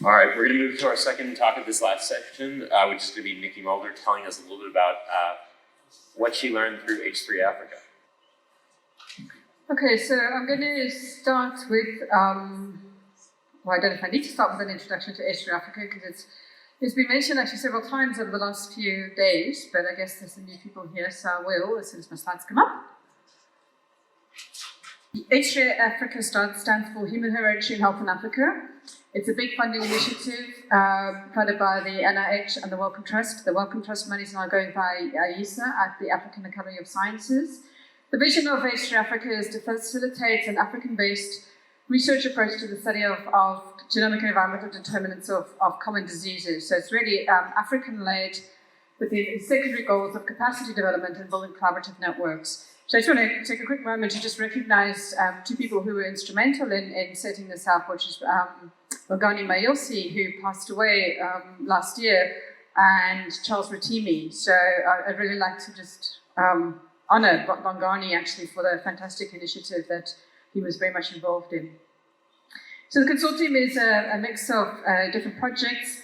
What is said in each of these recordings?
All right, we're going to move to our second talk of this last section, which is going to be Nicola Mulder telling us a little bit about what she learned through H3 Africa. Okay, so I'm going to start with, well, I don't know if I need to start with an introduction to H3 Africa, because it's been mentioned actually several times over the last few days, but I guess there's some new people here, so I will as soon as my slides come up. HCA Africa stands for Human Hereditary Health in Africa. It's a big funding initiative funded by the NIH and the Wellcome Trust. The Wellcome Trust money is now going by ISA at the African Academy of Sciences. The vision of HCA Africa is to facilitate an African-based research approach to the study of genomic and environmental determinants of common diseases. So it's really African-led with the secondary goals of capacity development and building collaborative networks. So I just want to take a quick moment to just recognize two people who were instrumental in setting this up, which is Bongani Mayosi, who passed away last year, and Charles Rotimi. So I'd really like to just honor Bongani actually for the fantastic initiative that he was very much involved in. So the consortium is a mix of different projects,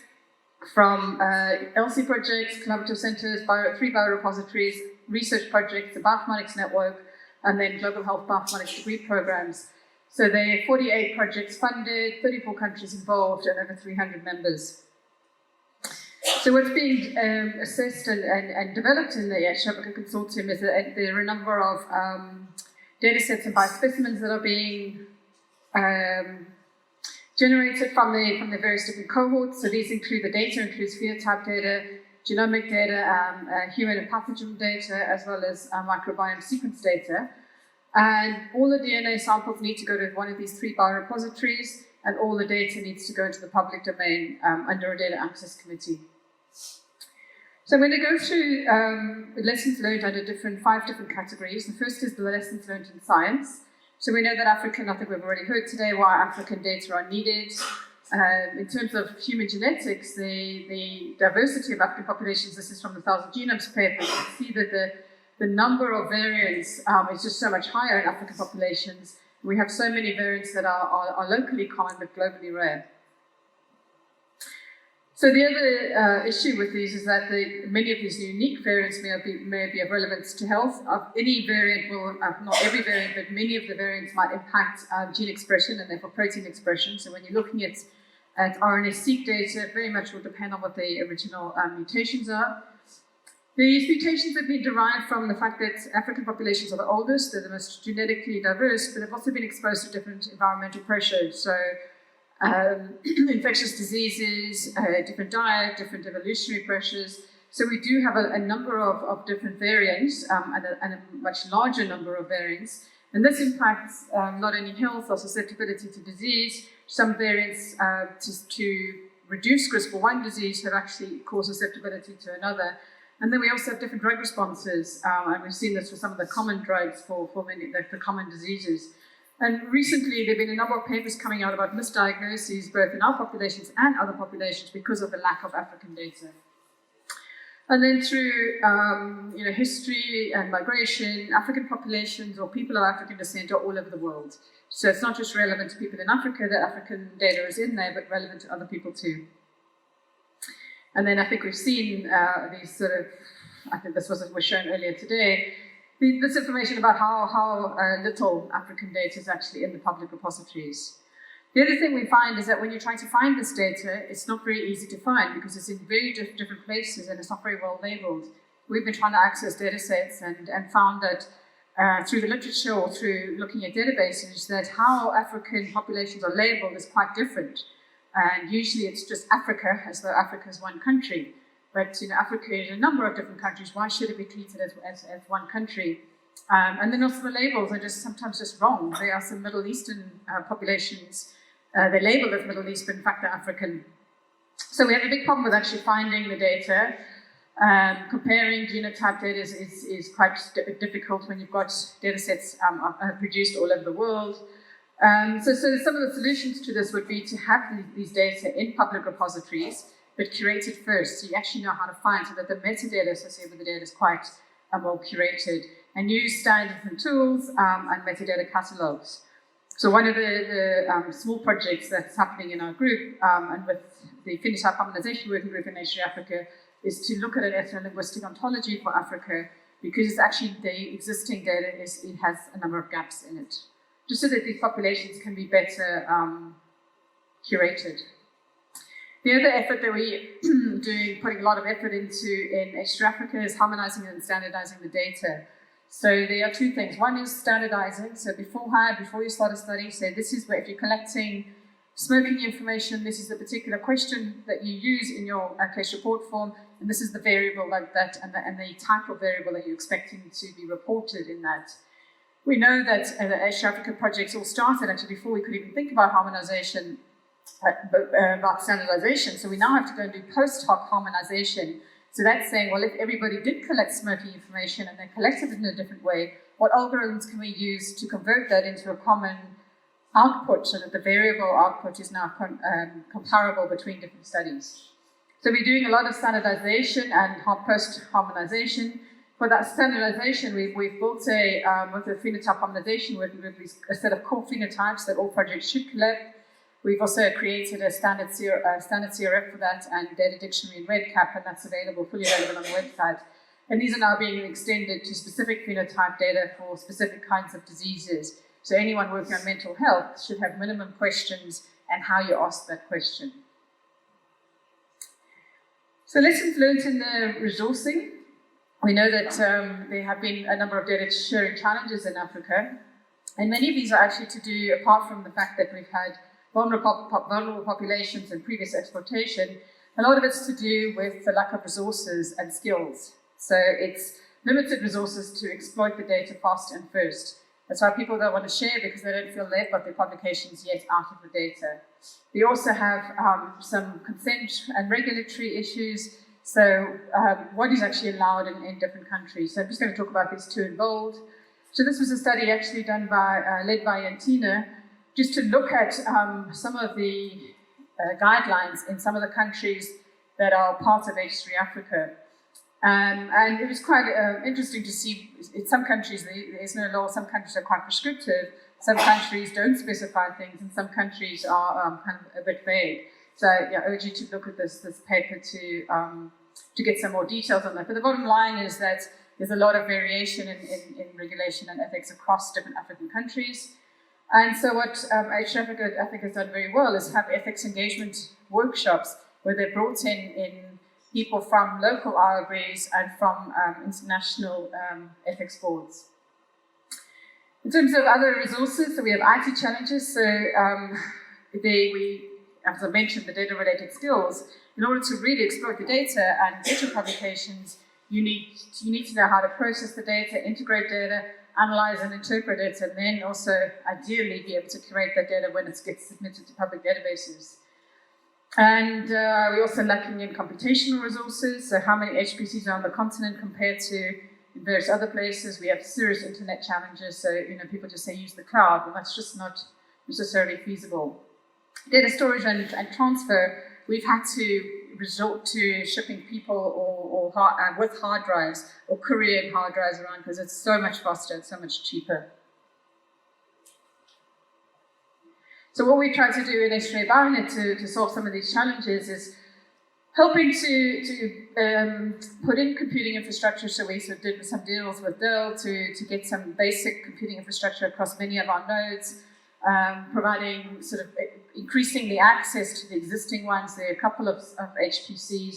from LC projects, collaborative centers, 3 biorepositories, research projects, the Bioinformatics Network, and then Global Health Bioinformatics degree programs. So there are 48 projects funded, 34 countries involved, and over 300 members. So what's being assessed and developed in the HCA Africa Consortium is that there are a number of data sets and biospecimens that are being generated from the various different cohorts. So these include the data, includes phenotype data, genomic data, human and pathogen data, as well as microbiome sequence data. And all the DNA samples need to go to one of these 3 biorepositories, and all the data needs to go into the public domain under a data access committee. So I'm going to go through lessons learned under 5 different categories. The first is the lessons learned in science. So we know that I think we've already heard today why African data are needed. In terms of human genetics, the diversity of African populations, this is from the 1,000 Genomes paper, you can see that the number of variants is just so much higher in African populations. We have so many variants that are locally common but globally rare. So the other issue with these is that many of these unique variants may be of relevance to health. Any variant will, not every variant, but many of the variants might impact gene expression and therefore protein expression. So when you're looking at RNA-seq data, it very much will depend on what the original mutations are. These mutations have been derived from the fact that African populations are the oldest, they're the most genetically diverse, but they've also been exposed to different environmental pressures. So infectious diseases, different diet, different evolutionary pressures. So we do have a number of different variants and a much larger number of variants. And this impacts not only health or susceptibility to disease. Some variants to reduce risk for one disease have actually caused susceptibility to another. And then we also have different drug responses, and we've seen this for some of the common drugs for many the common diseases. And recently, there have been a number of papers coming out about misdiagnoses, both in our populations and other populations, because of the lack of African data. And then through history and migration, African populations or people of African descent are all over the world. So it's not just relevant to people in Africa that African data is in there, but relevant to other people too. And then I think we've seen these sort of, I think this was shown earlier today, this information about how little African data is actually in the public repositories. The other thing we find is that when you're trying to find this data, it's not very easy to find because it's in very different places and it's not very well labeled. We've been trying to access data sets and found that through the literature or through looking at databases that how African populations are labeled is quite different. And usually it's just Africa, as though Africa is one country. But Africa is a number of different countries. Why should it be treated as one country? And then also the labels are sometimes just wrong. There are some Middle Eastern populations. They're labeled as Middle East, but in fact they're African. So we have a big problem with actually finding the data. Comparing genotype data is quite difficult when you've got data sets produced all over the world. So some of the solutions to this would be to have these data in public repositories, but curated first, so you actually know how to find, so that the metadata associated with the data is quite well curated, and use standards and tools and metadata catalogs. So one of the small projects that's happening in our group and with the phenotype harmonization working group in East Africa is to look at an ethno-linguistic ontology for Africa, because it's actually the existing data it has a number of gaps in it, just so that these populations can be better curated. The other effort that we're putting a lot of effort into in East Africa is harmonizing and standardizing the data. So there are two things. One is standardizing. So beforehand, before you start a study, say this is where, if you're collecting smoking information, this is the particular question that you use in your case report form, and this is the variable like that, and the type of variable that you're expecting to be reported in that. We know that the East Africa projects all started actually before we could even think about harmonization, about standardization. So we now have to go and do post hoc harmonization. So that's saying, well, if everybody did collect smoking information and they collected it in a different way, what algorithms can we use to convert that into a common output so that the variable output is now comparable between different studies? So we're doing a lot of standardization and post-harmonization. For that standardization, we've built with a phenotype harmonization with a set of core phenotypes that all projects should collect. We've also created a standard CRF for that and data dictionary in REDCap, and that's available, fully available on the website. And these are now being extended to specific phenotype data for specific kinds of diseases. So anyone working on mental health should have minimum questions and how you ask that question. So lessons learned in the resourcing. We know that there have been a number of data sharing challenges in Africa, and many of these are actually to do, apart from the fact that we've had vulnerable populations and previous exploitation, a lot of it's to do with the lack of resources and skills. So it's limited resources to exploit the data fast and first. That's why people don't want to share, because they don't feel they've got their publications yet out of the data. We also have some consent and regulatory issues. So what is actually allowed in different countries. So I'm just going to talk about these two in bold. So this was a study actually done by, led by Yantina, just to look at some of the guidelines in some of the countries that are part of H3 Africa. And it was quite interesting to see, in some countries there's no law, some countries are quite prescriptive, some countries don't specify things, and some countries are kind of a bit vague. So yeah, I urge you to look at this paper to get some more details on that. But the bottom line is that there's a lot of variation in regulation and ethics across different African countries. And so what H Africa, I think, has done very well is have ethics engagement workshops where they brought in people from local IRBs and from international ethics boards. In terms of other resources, so we have IT challenges. So as I mentioned, the data-related skills. In order to really exploit the data and get your publications, you need to know how to process the data, integrate data, analyze and interpret it, and then also ideally be able to curate that data when it gets submitted to public databases. And we're also lacking in computational resources. So how many HPCs are on the continent compared to in various other places? We have serious internet challenges. So people just say use the cloud, but that's just not necessarily feasible. Data storage and transfer, we've had to resort to shipping people with hard drives or couriering hard drives around because it's so much faster, it's so much cheaper. So what we try to do in H3 Bionet to solve some of these challenges is helping to put in computing infrastructure. So we sort of did some deals with Dell to get some basic computing infrastructure across many of our nodes, providing sort of increasing the access to the existing ones. There are a couple of HPCs,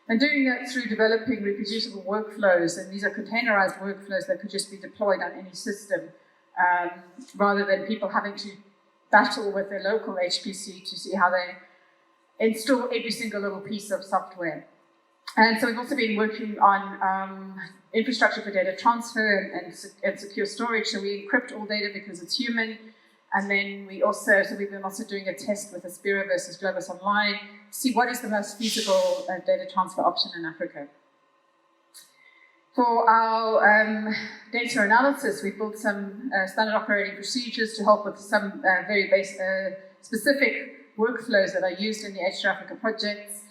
and doing that through developing reproducible workflows. And these are containerized workflows that could just be deployed on any system, rather than people having to battle with their local HPC to see how they install every single little piece of software. And so we've also been working on infrastructure for data transfer and secure storage. So we encrypt all data because it's human. And then we've been also doing a test with Aspira versus Globus Online to see what is the most feasible data transfer option in Africa. For our data analysis, we built some standard operating procedures to help with some very specific workflows that are used in the H3 Africa projects.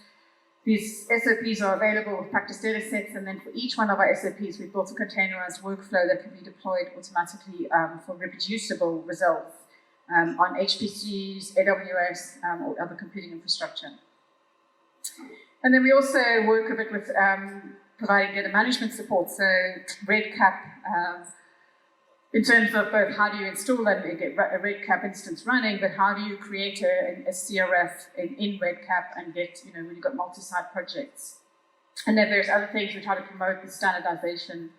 These SOPs are available with practice data sets, and then for each one of our SOPs, we've built a containerized workflow that can be deployed automatically for reproducible results. on HPCs, AWS, or other computing infrastructure. And then we also work a bit with providing data management support, so RedCap, in terms of both how do you install and get a RedCap instance running, but how do you create a CRF in RedCap and get, when you've got multi-site projects. And then there's other things we try to promote the standardization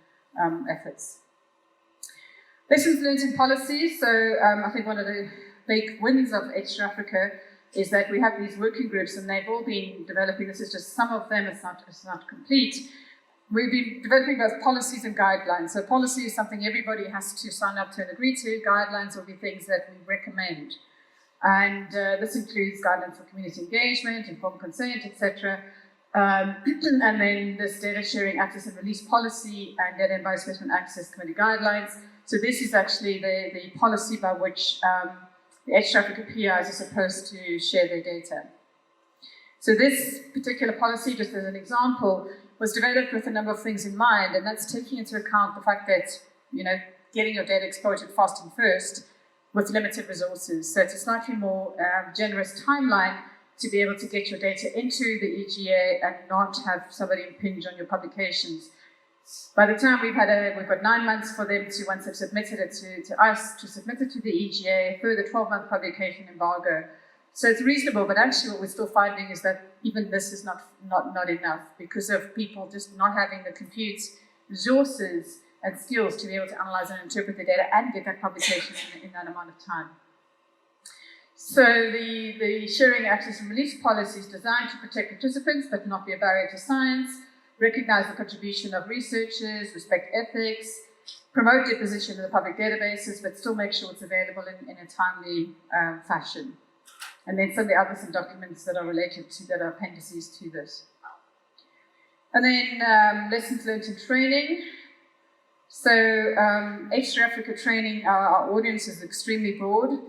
efforts. Lessons learned in policy. So I think one of the big wins of Extra Africa is that we have these working groups and they've all been developing, this is just some of them, it's not complete. We've been developing both policies and guidelines. So policy is something everybody has to sign up to and agree to. Guidelines will be things that we recommend. And this includes guidelines for community engagement, informed consent, etc. And then this data sharing access and release policy and data and biospecimen access committee guidelines. So this is actually the policy by which the Extra Africa PIs are supposed to share their data. So this particular policy, just as an example, was developed with a number of things in mind, and that's taking into account the fact that, getting your data exploited fast and first with limited resources. So it's a slightly more generous timeline to be able to get your data into the EGA and not have somebody impinge on your publications. By the time we've got 9 months for them to, once they've submitted it to us, to submit it to the EGA, further 12-month publication embargo. So it's reasonable, but actually what we're still finding is that even this is not enough because of people just not having the compute resources and skills to be able to analyze and interpret the data and get that publication in that amount of time. So the sharing access and release policy is designed to protect participants but not be a barrier to science, recognize the contribution of researchers, respect ethics, promote deposition in the public databases, but still make sure it's available in a timely fashion. And then some of the other documents that are related to, that are appendices to this. And then lessons learned in training. So Extra Africa training, our audience is extremely broad.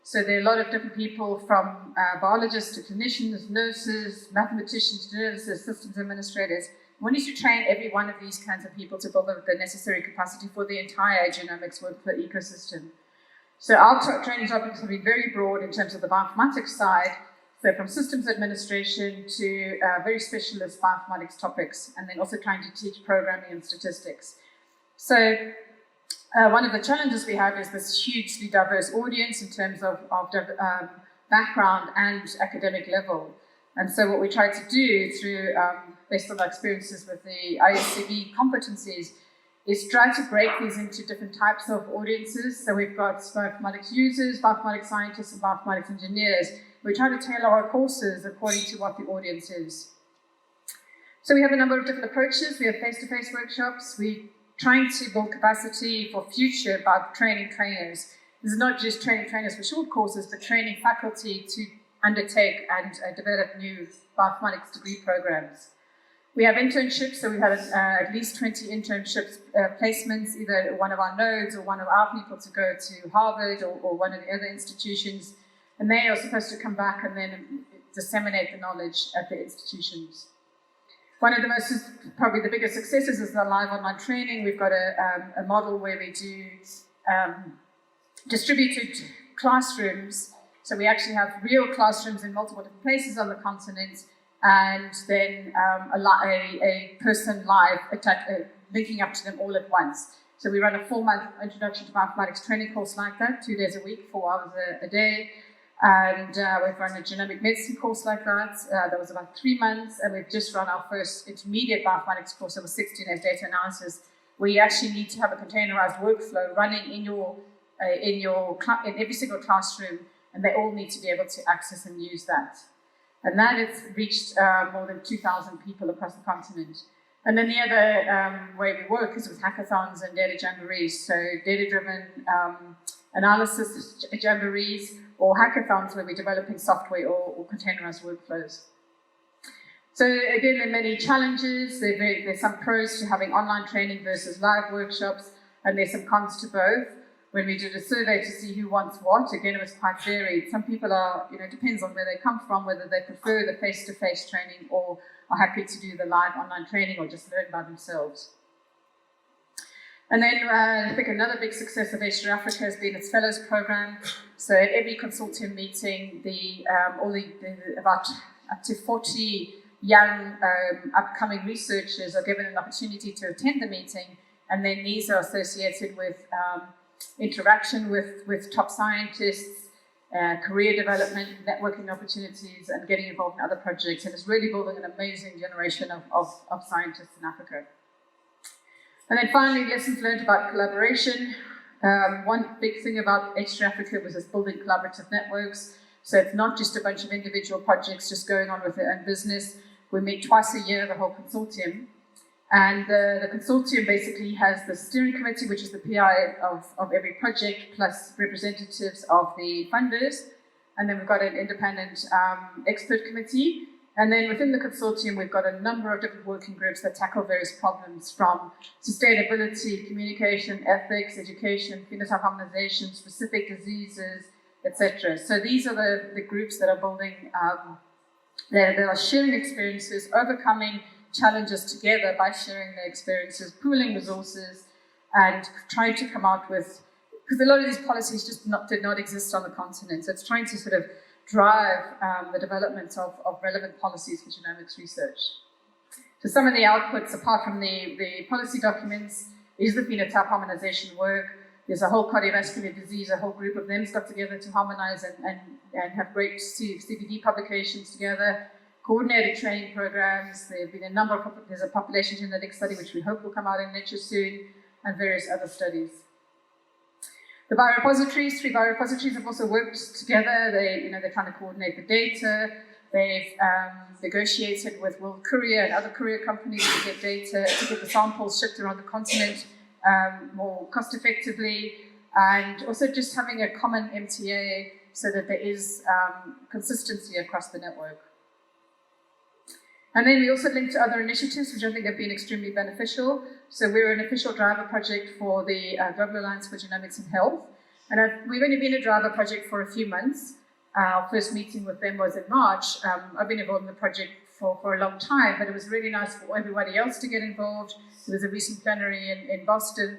So there are a lot of different people from biologists to clinicians, nurses, mathematicians, journalists, systems administrators. We need to train every one of these kinds of people to build the necessary capacity for the entire genomics workflow ecosystem. So our training topics have been very broad in terms of the bioinformatics side, so from systems administration to very specialist bioinformatics topics, and then also trying to teach programming and statistics. So one of the challenges we have is this hugely diverse audience in terms of background and academic level. And so what we try to do through, based on our experiences with the ISCB competencies, is try to break these into different types of audiences. So we've got bioinformatics users, bioinformatics scientists, and bioinformatics engineers. We try to tailor our courses according to what the audience is. So we have a number of different approaches. We have face-to-face workshops. We're trying to build capacity for future by training trainers. This is not just training trainers for short courses, but training faculty to undertake and develop new bioinformatics degree programs. We have internships, so we've had at least 20 internships placements, either one of our nodes or one of our people to go to Harvard or one of the other institutions, and they are supposed to come back and then disseminate the knowledge at the institutions. One of the most, probably the biggest successes is the live online training. We've got a model where we do distributed classrooms, so we actually have real classrooms in multiple different places on the continent, and then a person live linking up to them all at once. So we run a 4-month introduction to bioinformatics training course like that, 2 days a week, 4 hours a day. And we've run a genomic medicine course like that. That was about 3 months, and we've just run our first intermediate bioinformatics course over 16 days data analysis, where you actually need to have a containerized workflow running in every single classroom, and they all need to be able to access and use that. And that has reached more than 2,000 people across the continent. And then the other way we work is with hackathons and data jamborees. So data-driven analysis jamborees or hackathons where we're developing software or containerized workflows. So again, there are many challenges. There's some pros to having online training versus live workshops, and there's some cons to both. When we did a survey to see who wants what, again, it was quite varied. Some people are, it depends on where they come from, whether they prefer the face-to-face training or are happy to do the live online training or just learn by themselves. And then I think another big success of H3 Africa has been its fellows program. So at every consortium meeting, about up to 40 young upcoming researchers are given an opportunity to attend the meeting, and then these are associated with interaction with top scientists, career development, networking opportunities, and getting involved in other projects. And it's really building an amazing generation of scientists in Africa. And then finally, lessons learned about collaboration. One big thing about H3 Africa was building collaborative networks. So it's not just a bunch of individual projects just going on with their own business. We meet twice a year, the whole consortium. And the consortium basically has the steering committee, which is the PI of every project, plus representatives of the funders. And then we've got an independent expert committee. And then within the consortium, we've got a number of different working groups that tackle various problems from sustainability, communication, ethics, education, phenotype harmonization, specific diseases, etc. So these are the groups that are building, they are sharing experiences, overcoming challenges together by sharing their experiences, pooling resources, and trying to come out with, because a lot of these policies just did not exist on the continent. So it's trying to sort of drive the development of relevant policies for genomics research. So some of the outputs, apart from the policy documents, is the phenotype harmonization work. There's a whole cardiovascular disease, a whole group of them got together to harmonize and have great CBD publications together. Coordinated training programs. There have been a number of, there's a population genetic study which we hope will come out in Nature soon, and various other studies. The biorepositories, 3 biorepositories have also worked together. They're trying to coordinate the data. They've negotiated with World Courier and other courier companies to get data, to get the samples shipped around the continent more cost effectively, and also just having a common MTA so that there is consistency across the network. And then we also linked to other initiatives which I think have been extremely beneficial. So we're an official driver project for the Global Alliance for Genomics and Health. And we've only been a driver project for a few months. Our first meeting with them was in March. I've been involved in the project for a long time, but it was really nice for everybody else to get involved. There was a recent plenary in Boston.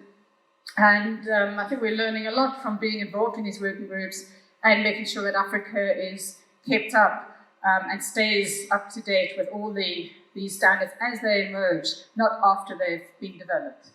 And I think we're learning a lot from being involved in these working groups and making sure that Africa is kept up and stays up to date with all these standards as they emerge, not after they've been developed.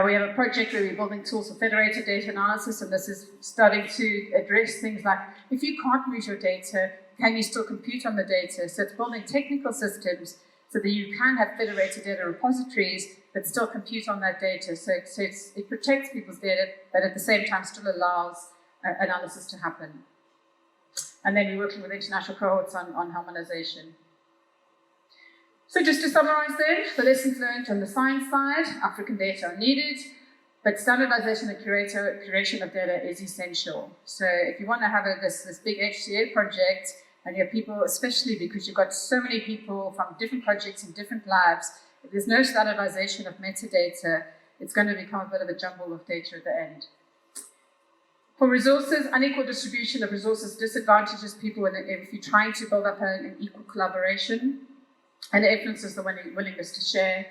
We have a project where we're building tools for federated data analysis, and this is starting to address things like, if you can't move your data, can you still compute on the data? So it's building technical systems so that you can have federated data repositories that still compute on that data. So it protects people's data, but at the same time still allows analysis to happen. And then we're working with international cohorts on harmonization. So just to summarize then, the lessons learned on the science side, African data are needed, but standardization and curation of data is essential. So if you want to have this big HCA project, and you have people, especially because you've got so many people from different projects in different labs, if there's no standardization of metadata, it's going to become a bit of a jumble of data at the end. For resources, unequal distribution of resources disadvantages people if you're trying to build up an equal collaboration, and it influences the willingness to share.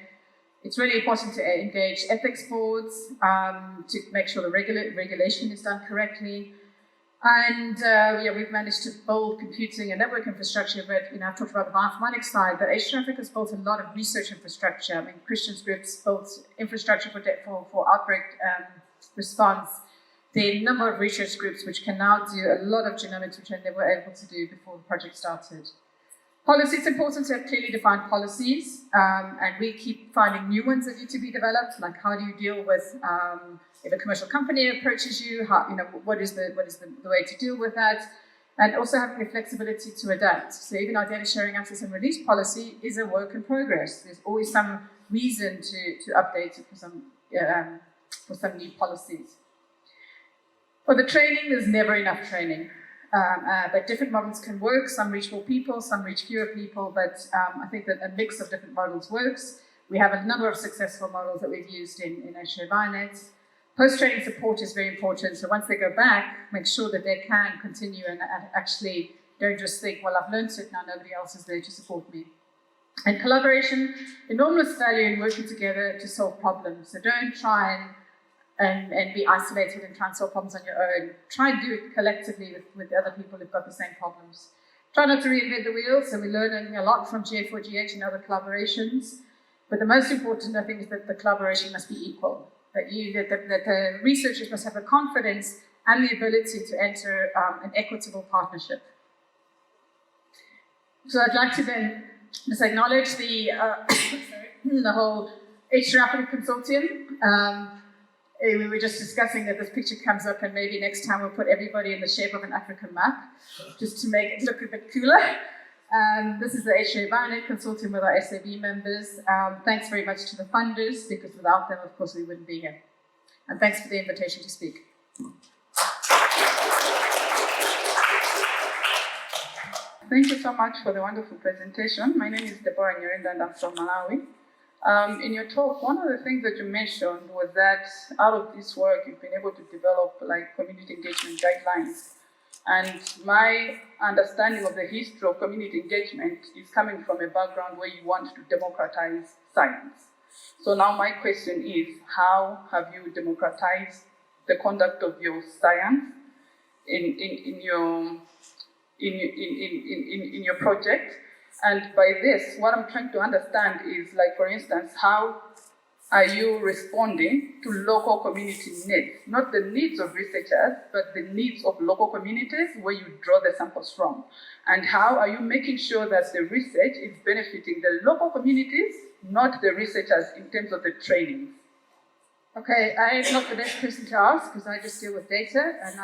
It's really important to engage ethics boards to make sure the regulation is done correctly. And we've managed to build computing and network infrastructure, but I've talked about the bioinformatics side, but H3 Africa has built a lot of research infrastructure. I mean, Christian's groups built infrastructure for outbreak response. There are a number of research groups which can now do a lot of genomics which they were able to do before the project started. Policy, it's important to have clearly defined policies, and we keep finding new ones that need to be developed, like how do you deal with if a commercial company approaches you, what is the way to deal with that, and also having the flexibility to adapt. So even our data sharing access and release policy is a work in progress. There's always some reason to update it for some new policies. For the training, there's never enough training. But different models can work. Some reach more people, some reach fewer people, but I think that a mix of different models works. We have a number of successful models that we've used in HCA Bionet. Post-training support is very important, so once they go back, make sure that they can continue and actually don't just think, well, I've learned it, now nobody else is there to support me. And collaboration, enormous value in working together to solve problems. So don't try and be isolated and try and solve problems on your own. Try and do it collectively with other people who've got the same problems. Try not to reinvent the wheel, so we're learning a lot from GA4GH and other collaborations. But the most important, I think, is that the collaboration must be equal. That the researchers must have the confidence and the ability to enter an equitable partnership. So I'd like to then just acknowledge the whole HCA Africa Consortium. We were just discussing that this picture comes up, and maybe next time we'll put everybody in the shape of an African map, just to make it look a bit cooler. This is the HCA Bionet Consortium with our SAB members. Thanks very much to the funders, because without them, of course, we wouldn't be here. And thanks for the invitation to speak. Thank you so much for the wonderful presentation. My name is Deborah Nyerinda and I'm from Malawi. In your talk, one of the things that you mentioned was that out of this work, you've been able to develop like community engagement guidelines. And my understanding of the history of community engagement is coming from a background where you want to democratize science. So now my question is, how have you democratized the conduct of your science in your project? And by this, what I'm trying to understand is, like, for instance, how are you responding to local community needs? Not the needs of researchers, but the needs of local communities where you draw the samples from. And how are you making sure that the research is benefiting the local communities, not the researchers in terms of the training? Okay, I'm not the best person to ask because I just deal with data, and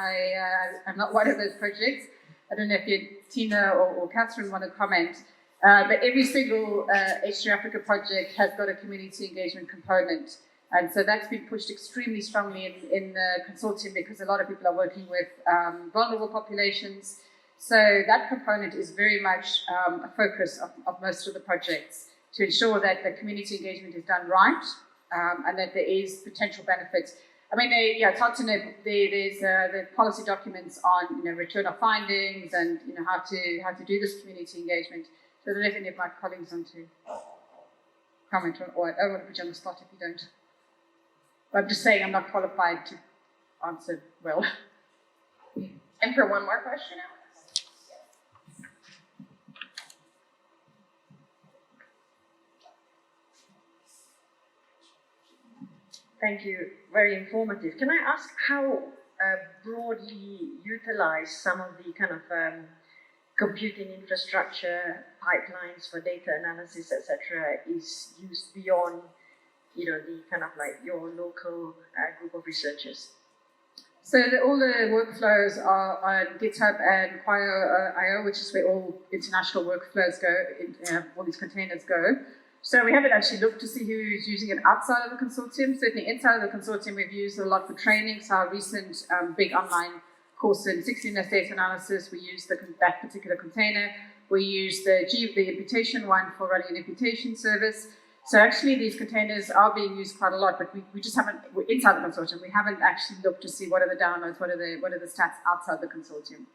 I'm not one of those projects. I don't know if Tina or Catherine want to comment. But every single HCA Africa project has got a community engagement component. And so that's been pushed extremely strongly in the consortium because a lot of people are working with vulnerable populations. So that component is very much a focus of most of the projects to ensure that the community engagement is done right and that there is potential benefits. I mean, it's hard to know. There's the policy documents on return of findings and how to do this community engagement. So I don't know if any of my colleagues want to comment on, or I don't want to put you on the spot if you don't. But I'm just saying I'm not qualified to answer well. And for one more question, Alex? Thank you, very informative. Can I ask how broadly utilized some of the kind of computing infrastructure, pipelines for data analysis, etc., is used beyond, the kind of like your local group of researchers? So all the workflows are on GitHub and Choir.io, which is where all international workflows go, all these containers go. So we haven't actually looked to see who's using it outside of the consortium. Certainly inside of the consortium, we've used a lot for training. So our recent big online course in 16S data analysis, we use that particular container. We use the imputation one for running an imputation service. So actually these containers are being used quite a lot, but we just haven't, we're inside the consortium, we haven't actually looked to see what are the downloads, what are the stats outside the consortium.